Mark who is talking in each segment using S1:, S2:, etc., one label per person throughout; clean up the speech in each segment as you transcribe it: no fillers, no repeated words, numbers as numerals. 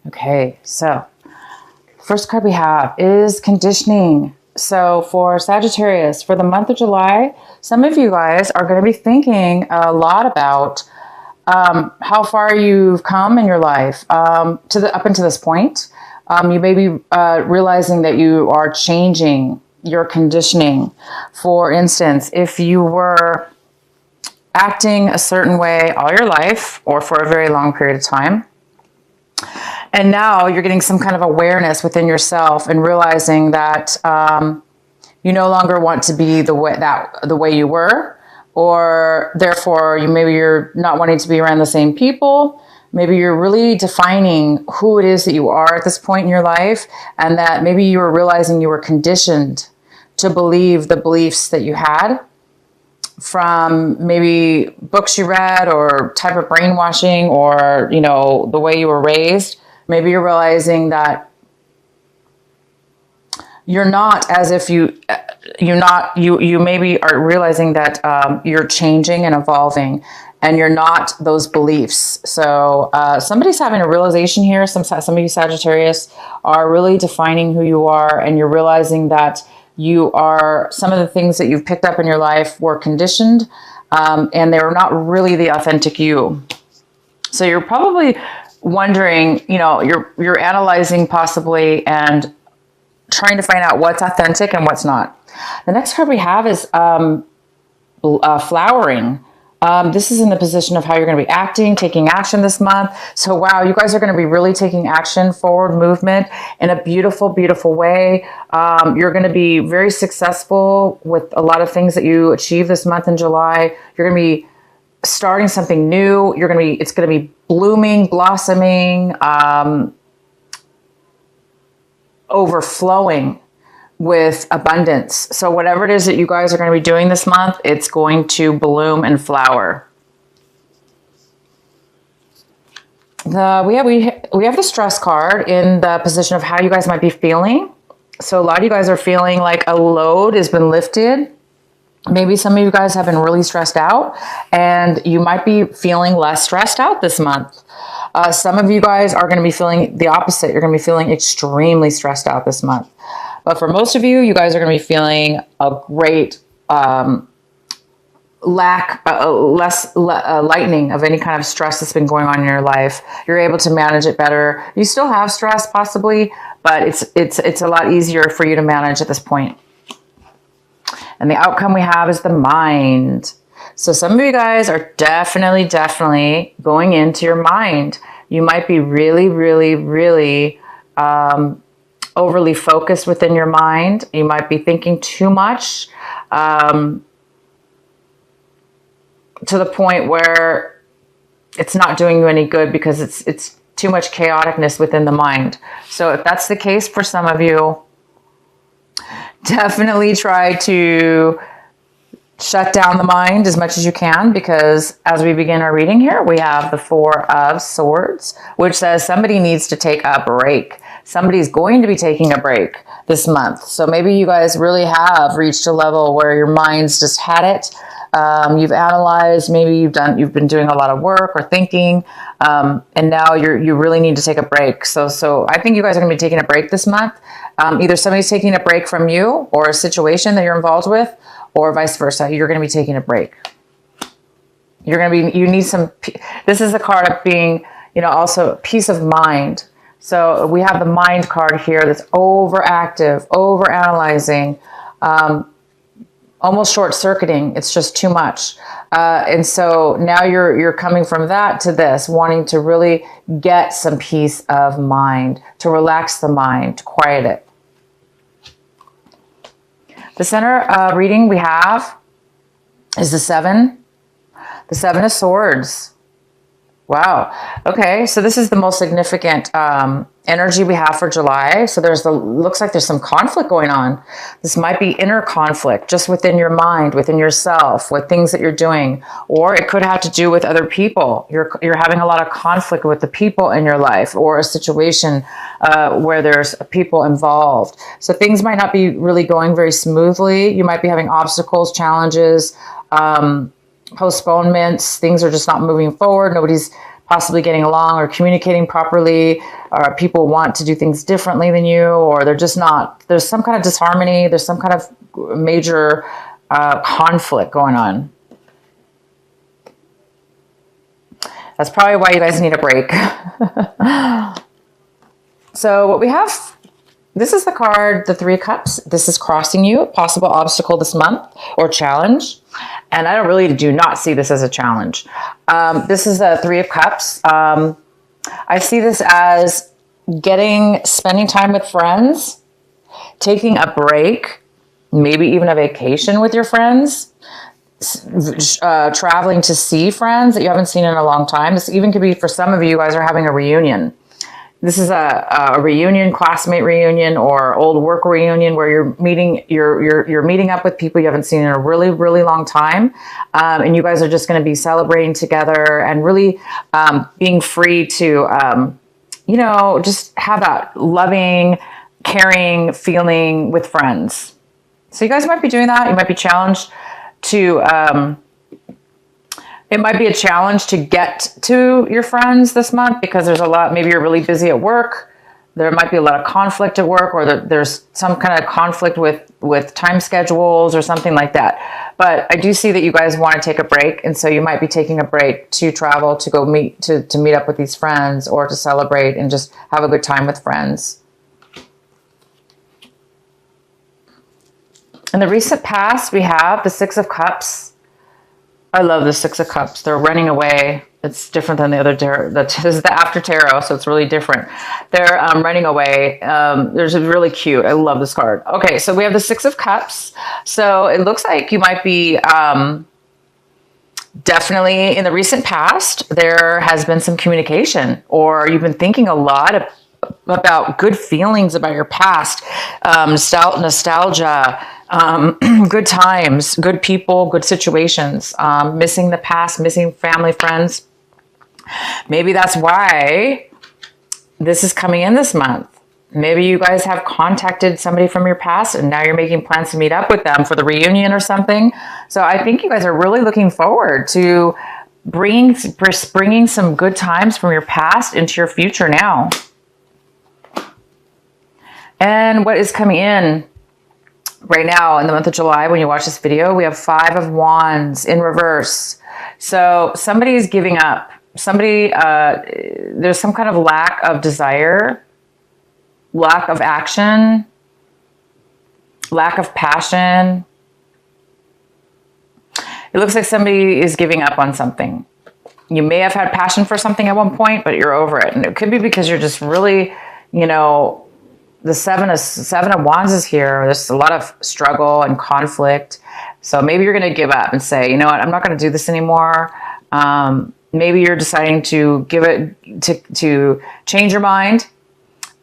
S1: Okay, so first card we have is conditioning. So for Sagittarius, for the month of July, some of you guys are going to be thinking a lot about how far you've come in your life up until this point. You may be realizing that you are changing your conditioning. For instance, if you were acting a certain way all your life or for a very long period of time, and now you're getting some kind of awareness within yourself and realizing that you no longer want to be the way you were, or therefore you're not wanting to be around the same people. Maybe you're really defining who it is that you are at this point in your life, and that maybe you were realizing you were conditioned to believe the beliefs that you had from maybe books you read or type of brainwashing or, the way you were raised. Maybe you're realizing that you're not as if you maybe are realizing that you're changing and evolving and you're not those beliefs. So somebody's having a realization here. Some of you Sagittarius are really defining who you are, and you're realizing that some of the things that you've picked up in your life were conditioned, and they were not really the authentic you. So you're probably wondering, you're analyzing possibly and trying to find out what's authentic and what's not. The next card we have is flowering. This is in the position of how you're going to be acting, taking action this month. So wow, you guys are going to be really taking action, forward movement in a beautiful, beautiful way. You're going to be very successful with a lot of things that you achieve this month in July. You're going to be starting something new. It's going to be blooming, blossoming, overflowing with abundance. So whatever it is that you guys are going to be doing this month, it's going to bloom and flower. We have the stress card in the position of how you guys might be feeling. So a lot of you guys are feeling like a load has been lifted. Maybe some of you guys have been really stressed out, and you might be feeling less stressed out this month. Some of you guys are going to be feeling the opposite. You're going to be feeling extremely stressed out this month. But for most of you, you guys are going to be feeling a great lightening of any kind of stress that's been going on in your life. You're able to manage it better. You still have stress possibly, but it's a lot easier for you to manage at this point. And the outcome we have is the mind. So some of you guys are definitely going into your mind. You might be really, really, really overly focused within your mind. You might be thinking too much to the point where it's not doing you any good because it's too much chaoticness within the mind. So if that's the case for some of you, definitely try to shut down the mind as much as you can, because as we begin our reading here, we have the Four of Swords, which says somebody needs to take a break. Somebody's going to be taking a break this month. So maybe you guys really have reached a level where your mind's just had it. You've analyzed, maybe you've been doing a lot of work or thinking, and now you really need to take a break. So I think you guys are going to be taking a break this month. Either somebody's taking a break from you or a situation that you're involved with, or vice versa. You're going to be taking a break. You need some, this is the card of being, also peace of mind. So we have the mind card here that's overactive, overanalyzing, almost short-circuiting. It's just too much. And so now you're coming from that to this, wanting to really get some peace of mind, to relax the mind, to quiet it. The center reading we have is the Seven of Swords. Wow. Okay, so this is the most significant energy we have for July. So looks like there's some conflict going on. This might be inner conflict just within your mind, within yourself, with things that you're doing, or it could have to do with other people. You're having a lot of conflict with the people in your life, or a situation where there's people involved. So things might not be really going very smoothly. You might be having obstacles, challenges, postponements. Things are just not moving forward. Nobody's possibly getting along or communicating properly, or people want to do things differently than you, or they're just not, there's some kind of disharmony, there's some kind of major conflict going on. That's probably why you guys need a break. So what we have, this is the card, the Three of Cups. This is crossing you, possible obstacle this month or challenge. And I do not see this as a challenge. This is the Three of Cups. I see this as spending time with friends, taking a break, maybe even a vacation with your friends, traveling to see friends that you haven't seen in a long time. This even could be for some of you guys are having a reunion. This is a reunion, classmate reunion, or old work reunion where you're meeting up with people you haven't seen in a really, really long time. And you guys are just going to be celebrating together and really being free to, just have that loving, caring feeling with friends. So you guys might be doing that. You might be challenged to, it might be a challenge to get to your friends this month because there's a lot, maybe you're really busy at work. There might be a lot of conflict at work, or there's some kind of conflict with time schedules or something like that. But I do see that you guys want to take a break. And so you might be taking a break to travel, to go meet up with these friends, or to celebrate and just have a good time with friends. In the recent past, we have the Six of Cups. I love the Six of Cups. They're running away. It's different than the other tarot. This is the after tarot, so it's really different. They're running away. There's a really cute. I love this card. Okay, so we have the Six of Cups. So it looks like you might be definitely in the recent past, there has been some communication, or you've been thinking a lot about good feelings about your past, nostalgia, good times, good people, good situations, missing the past, missing family, friends. Maybe that's why this is coming in this month. Maybe you guys have contacted somebody from your past and now you're making plans to meet up with them for the reunion or something. So I think you guys are really looking forward to bringing some good times from your past into your future now. And what is coming in right now in the month of July, when you watch this video, we have Five of Wands in reverse. So somebody is giving up. Somebody, there's some kind of lack of desire, lack of action, lack of passion. It looks like somebody is giving up on something. You may have had passion for something at one point, but you're over it. And it could be because you're just really, the Seven of Wands is here. There's a lot of struggle and conflict. So maybe you're going to give up and say, you know what, I'm not going to do this anymore. Maybe you're deciding to to change your mind.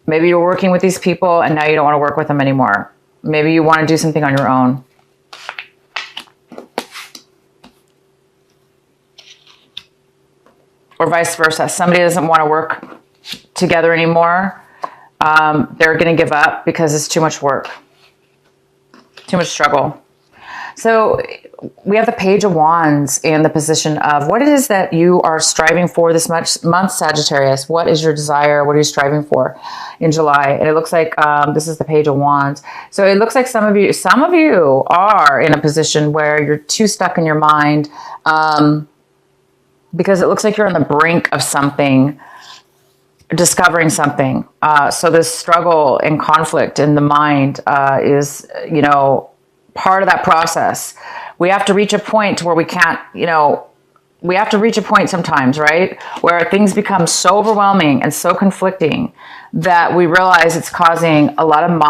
S1: Maybe you're working with these people and now you don't want to work with them anymore. Maybe you want to do something on your own. Or vice versa. Somebody doesn't want to work together anymore. They're going to give up because it's too much work, too much struggle. So we have the Page of Wands in the position of what it is that you are striving for this month, Sagittarius. What is your desire? What are you striving for in July? And it looks like this is the Page of Wands. So it looks like some of you are in a position where you're too stuck in your mind because it looks like you're on the brink of something, discovering something. So this struggle and conflict in the mind is, part of that process. We have to reach a point where we can't, we have to reach a point sometimes, right? Where things become so overwhelming and so conflicting that we realize it's causing a lot of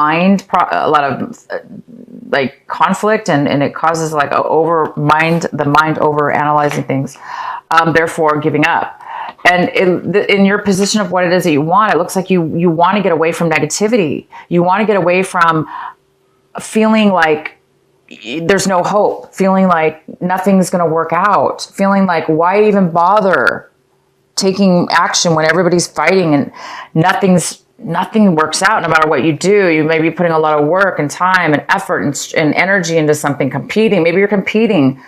S1: conflict, and it causes like the mind over analyzing things, therefore giving up. And in your position of what it is that you want, it looks like you want to get away from negativity. You want to get away from feeling like there's no hope, feeling like nothing's going to work out, feeling like why even bother taking action when everybody's fighting and nothing works out no matter what you do. You may be putting a lot of work and time and effort and energy into something, competing. Maybe you're competing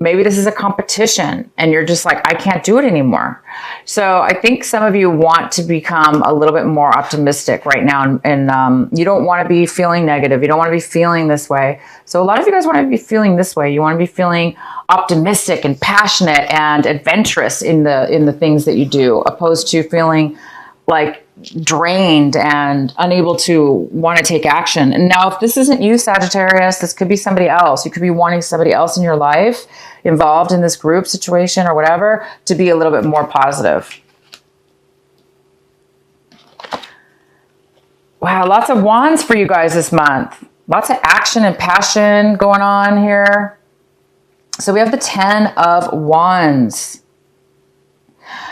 S1: Maybe this is a competition and you're just like, I can't do it anymore. So I think some of you want to become a little bit more optimistic right now. And you don't want to be feeling negative. You don't want to be feeling this way. So a lot of you guys want to be feeling this way. You want to be feeling optimistic and passionate and adventurous in the things that you do, opposed to feeling like drained and unable to want to take action. And now, if this isn't you, Sagittarius, this could be somebody else. You could be wanting somebody else in your life involved in this group situation or whatever to be a little bit more positive. Wow, lots of wands for you guys this month. Lots of action and passion going on here. So we have the 10 of Wands.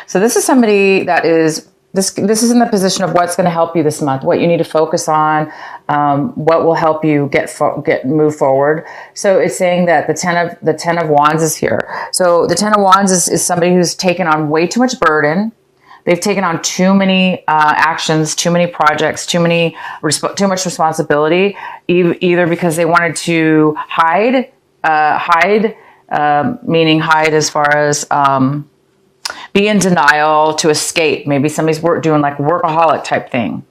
S1: So this is somebody that is This is in the position of what's going to help you this month, what you need to focus on, what will help you move forward. So it's saying that the 10 of Wands is here. So the 10 of Wands is somebody who's taken on way too much burden. They've taken on too many actions, too many projects, too much responsibility, either because they wanted to hide, meaning hide as far as be in denial, to escape. Maybe somebody's doing like workaholic type thing,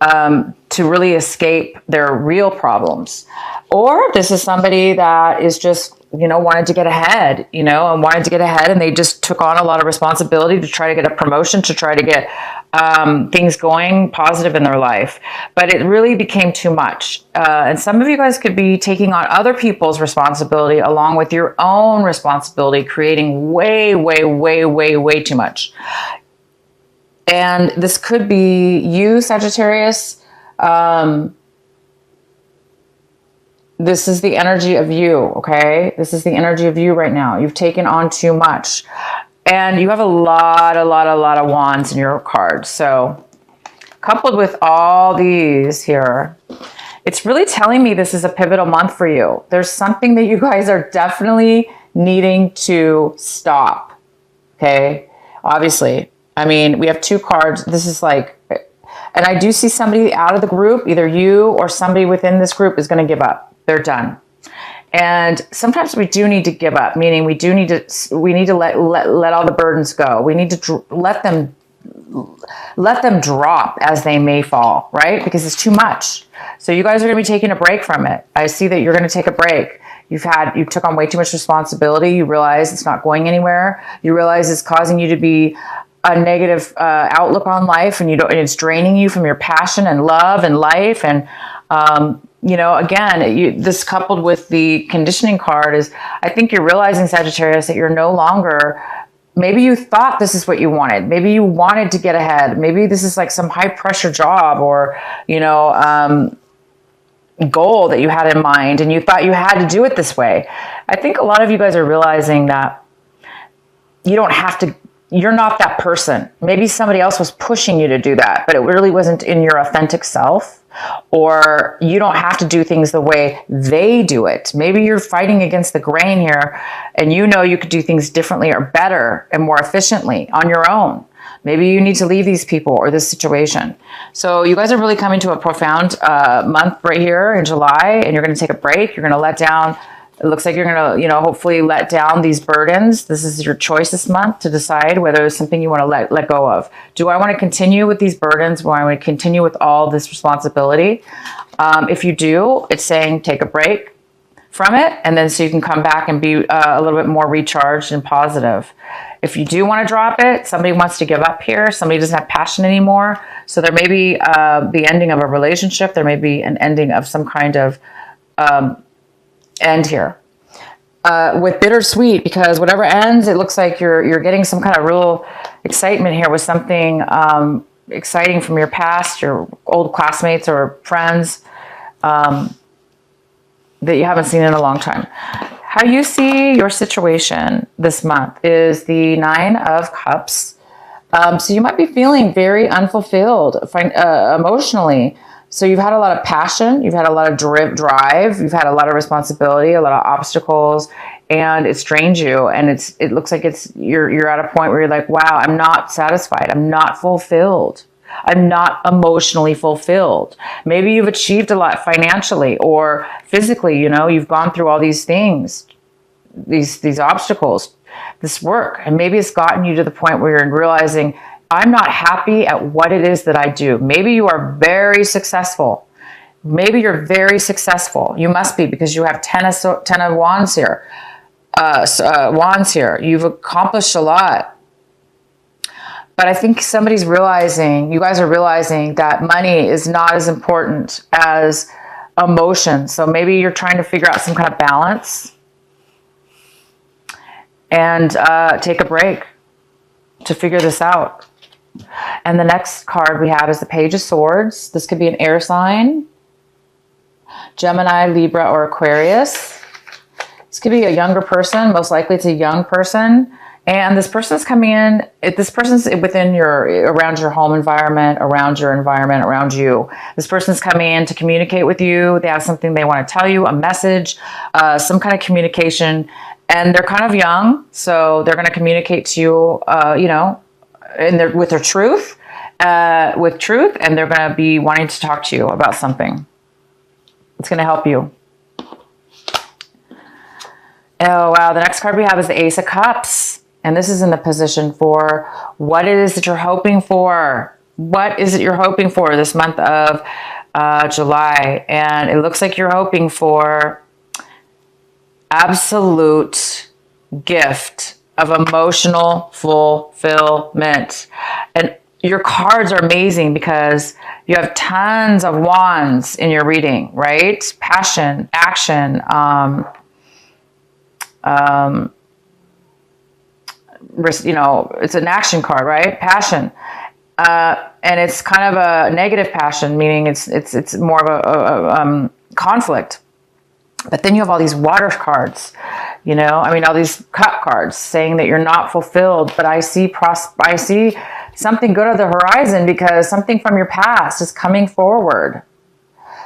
S1: to really escape their real problems. Or this is somebody that is just, wanted to get ahead, and they just took on a lot of responsibility to try to get a promotion, to try to get things going positive in their life. But it really became too much. And some of you guys could be taking on other people's responsibility along with your own responsibility, creating way, way, way, way, way too much. And this could be you, Sagittarius. This is the energy of you, okay? This is the energy of you right now. You've taken on too much. And you have a lot of wands in your cards. So coupled with all these here, it's really telling me this is a pivotal month for you. There's something that you guys are definitely needing to stop, okay? Obviously, I mean, we have two cards. This is like, and I do see somebody out of the group, either you or somebody within this group is going to give up. They're done. And sometimes we do need to give up, meaning we need to let all the burdens go. We need to let them drop as they may fall, right? Because it's too much. So you guys are going to be taking a break from it. I see that you're going to take a break. You took on way too much responsibility. You realize it's not going anywhere. You realize it's causing you to be a negative outlook on life, and it's draining you from your passion and love and life. And again, this coupled with the conditioning card is, I think you're realizing, Sagittarius, that you're no longer, maybe you thought this is what you wanted. Maybe you wanted to get ahead. Maybe this is like some high pressure job or, goal that you had in mind, and you thought you had to do it this way. I think a lot of you guys are realizing that you don't have to. You're not that person. Maybe somebody else was pushing you to do that, but it really wasn't in your authentic self. Or you don't have to do things the way they do it. Maybe you're fighting against the grain here, and you could do things differently or better and more efficiently on your own. Maybe you need to leave these people or this situation. So you guys are really coming to a profound month right here in July, and you're going to take a break. You're going to let down. It looks like you're going to, hopefully let down these burdens. This is your choice this month to decide whether it's something you want to let go of. Do I want to continue with these burdens? Do I want to continue with all this responsibility? If you do, it's saying take a break from it, and then so you can come back and be a little bit more recharged and positive. If you do want to drop it, somebody wants to give up here. Somebody doesn't have passion anymore. So there may be the ending of a relationship. There may be an ending of some kind of end here with bittersweet, because whatever ends, it looks like you're getting some kind of real excitement here with something exciting from your past, your old classmates or friends that you haven't seen in a long time. How you see your situation this month is the 9 of Cups. So you might be feeling very unfulfilled emotionally. So you've had a lot of passion, you've had a lot of drive, you've had a lot of responsibility, a lot of obstacles, and it's drained you. And it looks like you're at a point where you're like, wow, I'm not satisfied. I'm not fulfilled. I'm not emotionally fulfilled. Maybe you've achieved a lot financially or physically, you've gone through all these things, these obstacles, this work. And maybe it's gotten you to the point where you're realizing, I'm not happy at what it is that I do. Maybe you are very successful. Maybe you're very successful. You must be, because you have 10 of wands here. Wands here. You've accomplished a lot. But I think somebody's realizing, you guys are realizing that money is not as important as emotion. So maybe you're trying to figure out some kind of balance and take a break to figure this out. And the next card we have is the Page of Swords. This could be an air sign, Gemini, Libra, or Aquarius. This could be a younger person. Most likely it's a young person. And this person's coming in, this person's within around your home environment, around your environment, around you. This person's coming in to communicate with you. They have something they want to tell you, a message, some kind of communication. And they're kind of young, so they're going to communicate to you, you know, with their truth, and they're going to be wanting to talk to you about something. It's going to help you. Oh, wow. The next card we have is the Ace of Cups. And this is in the position for what it is that you're hoping for. What is it you're hoping for this month of July? And it looks like you're hoping for absolute gift of emotional fulfillment. And your cards are amazing because you have tons of wands in your reading, right? Passion, action, you know, it's an action card, right? Passion. And it's kind of a negative passion, meaning it's more of a conflict. But then you have all these water cards, you know, I mean, all these cup cards saying that you're not fulfilled, but I see something good on the horizon because something from your past is coming forward.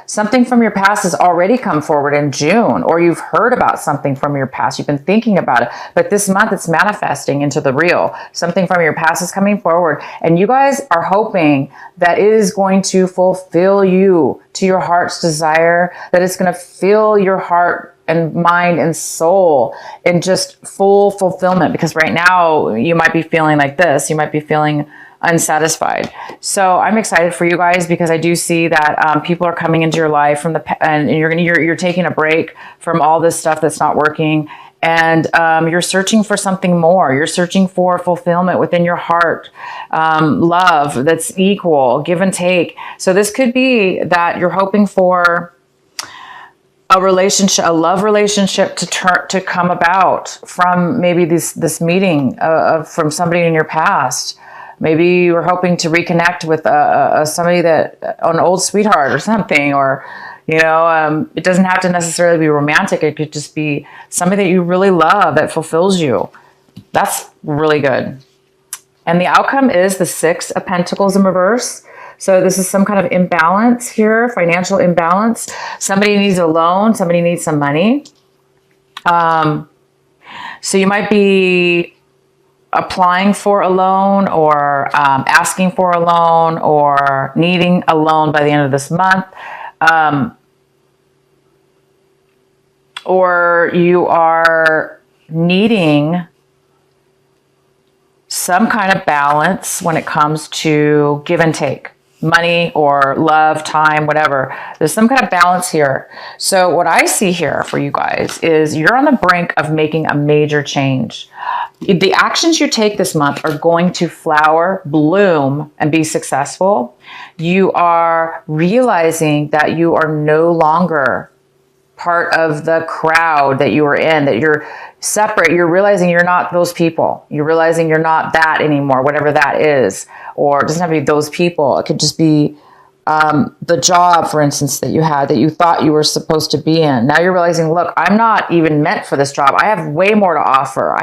S1: Something from your past has already come forward in June, or you've heard about something from your past. You've been thinking about it, but this month it's manifesting into the real. Something from your past is coming forward, and you guys are hoping that it is going to fulfill you to your heart's desire, that it's going to fill your heart and mind and soul in just full fulfillment. Because right now you might be feeling like this. You might be feeling unsatisfied. So I'm excited for you guys because I do see that people are coming into your life and you're taking a break from all this stuff that's not working, and you're searching for something more. You're searching for fulfillment within your heart, love that's equal, give and take. So this could be that you're hoping for a relationship, a love relationship to come about from maybe this meeting from somebody in your past. Maybe you were hoping to reconnect with somebody an old sweetheart or something, or, you know, it doesn't have to necessarily be romantic. It could just be somebody that you really love that fulfills you. That's really good. And the outcome is the Six of Pentacles in reverse. So this is some kind of imbalance here, financial imbalance. Somebody needs a loan. Somebody needs some money. So you might be applying for a loan, or asking for a loan, or needing a loan by the end of this month. Or you are needing some kind of balance when it comes to give and take. Money or love, time, whatever. There's some kind of balance here. So what I see here for you guys is you're on the brink of making a major change. The actions you take this month are going to flower, bloom, and be successful. You are realizing that you are no longer part of the crowd that you were in, that you're separate. You're realizing you're not those people. You're realizing you're not that anymore, whatever that is. Or it doesn't have to be those people. It could just be the job, for instance, that you had, that you thought you were supposed to be in. Now you're realizing, look, I'm not even meant for this job. I have way more to offer.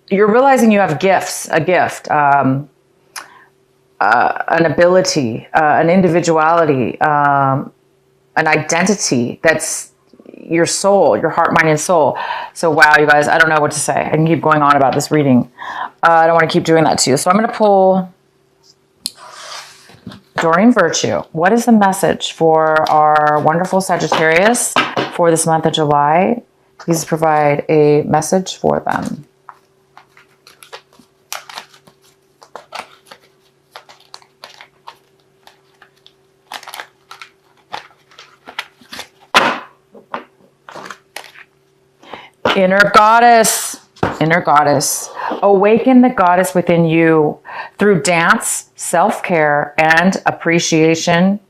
S1: You're realizing you have gifts, a gift, an ability, an individuality, an identity that's your soul, your heart, mind, and soul. So wow, you guys, I don't know what to say. I can keep going on about this reading. I don't want to keep doing that to you. So I'm going to pull Doreen Virtue. What is the message for our wonderful Sagittarius for this month of July? Please provide a message for them. Inner goddess, inner goddess. Awaken the goddess within you through dance, self-care, and appreciation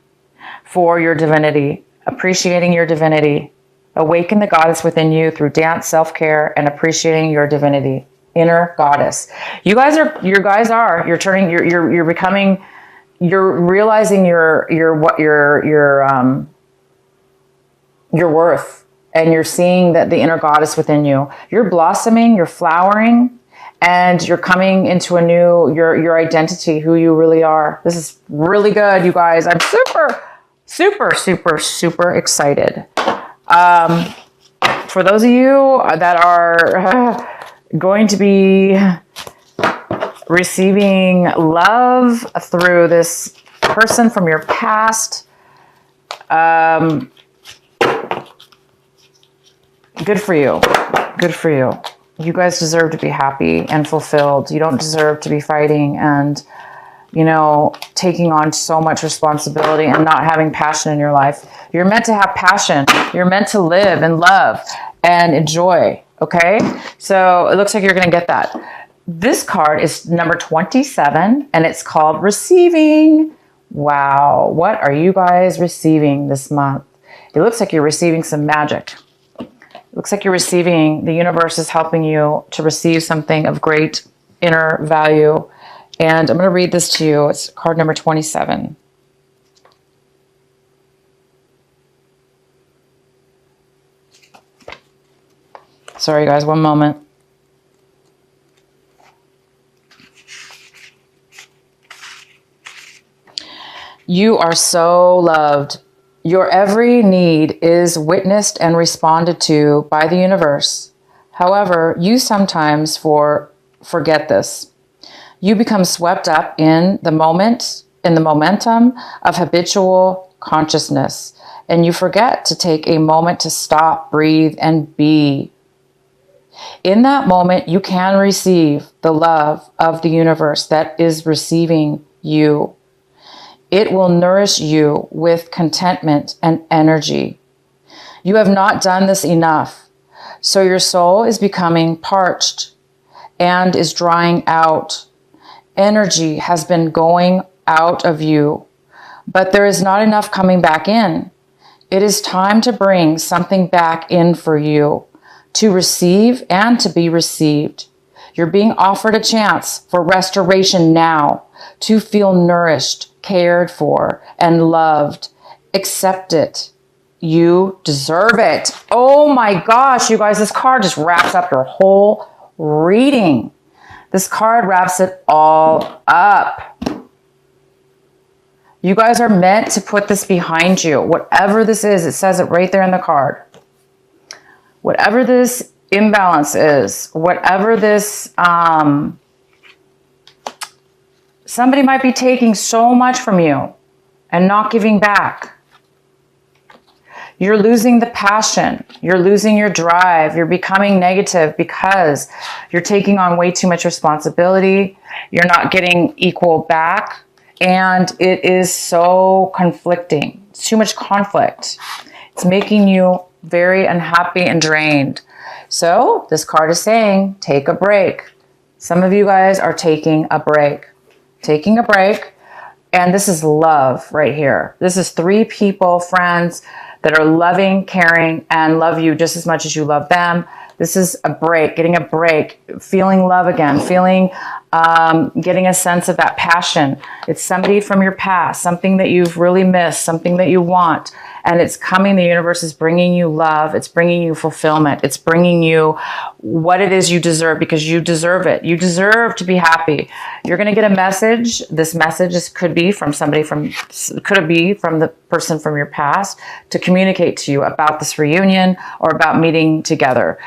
S1: for your divinity. Appreciating your divinity. Awaken the goddess within you through dance, self-care, and appreciating your divinity. Inner goddess. You're becoming, you're realizing your worth. And you're seeing that the inner goddess within you. You're blossoming, you're flowering, and you're coming into a new, your identity, who you really are. This is really good, you guys. I'm super excited. For those of you that are going to be receiving love through this person from your past, good for you. Good for you. You guys deserve to be happy and fulfilled. You don't deserve to be fighting and, you know, taking on so much responsibility and not having passion in your life. You're meant to have passion. You're meant to live and love and enjoy. Okay? So it looks like you're going to get that. This card is number 27 and it's called Receiving. Wow. What are you guys receiving this month? It looks like you're receiving some magic. Looks like you're receiving, the universe is helping you to receive something of great inner value. And I'm going to read this to you. It's card number 27. Sorry, guys, one moment. You are so loved. Your every need is witnessed and responded to by the universe. However, you sometimes forget this. You become swept up in the momentum of habitual consciousness, and you forget to take a moment to stop, breathe, and be. In that moment, you can receive the love of the universe that is receiving you. It will nourish you with contentment and energy. You have not done this enough, so your soul is becoming parched and is drying out. Energy has been going out of you, but there is not enough coming back in. It is time to bring something back in for you, to receive and to be received. You're being offered a chance for restoration now, to feel nourished, cared for, and loved. Accept it. You deserve it. Oh my gosh, you guys, this card just wraps up your whole reading. This card wraps it all up. You guys are meant to put this behind you. Whatever this is, it says it right there in the card. Whatever this imbalance is, whatever this, somebody might be taking so much from you and not giving back. You're losing the passion. You're losing your drive. You're becoming negative because you're taking on way too much responsibility. You're not getting equal back. And it is so conflicting. It's too much conflict. It's making you very unhappy and drained. So this card is saying, take a break. Some of you guys are taking a break. Taking a break. And this is love right here. This is 3 people, friends, that are loving, caring, and love you just as much as you love them. This is a break, getting a break, feeling love again, feeling, getting a sense of that passion. It's somebody from your past, something that you've really missed, something that you want. And it's coming, the universe is bringing you love. It's bringing you fulfillment. It's bringing you what it is you deserve because you deserve it. You deserve to be happy. You're going to get a message. This message could be from somebody could be from the person from your past to communicate to you about this reunion or about meeting together.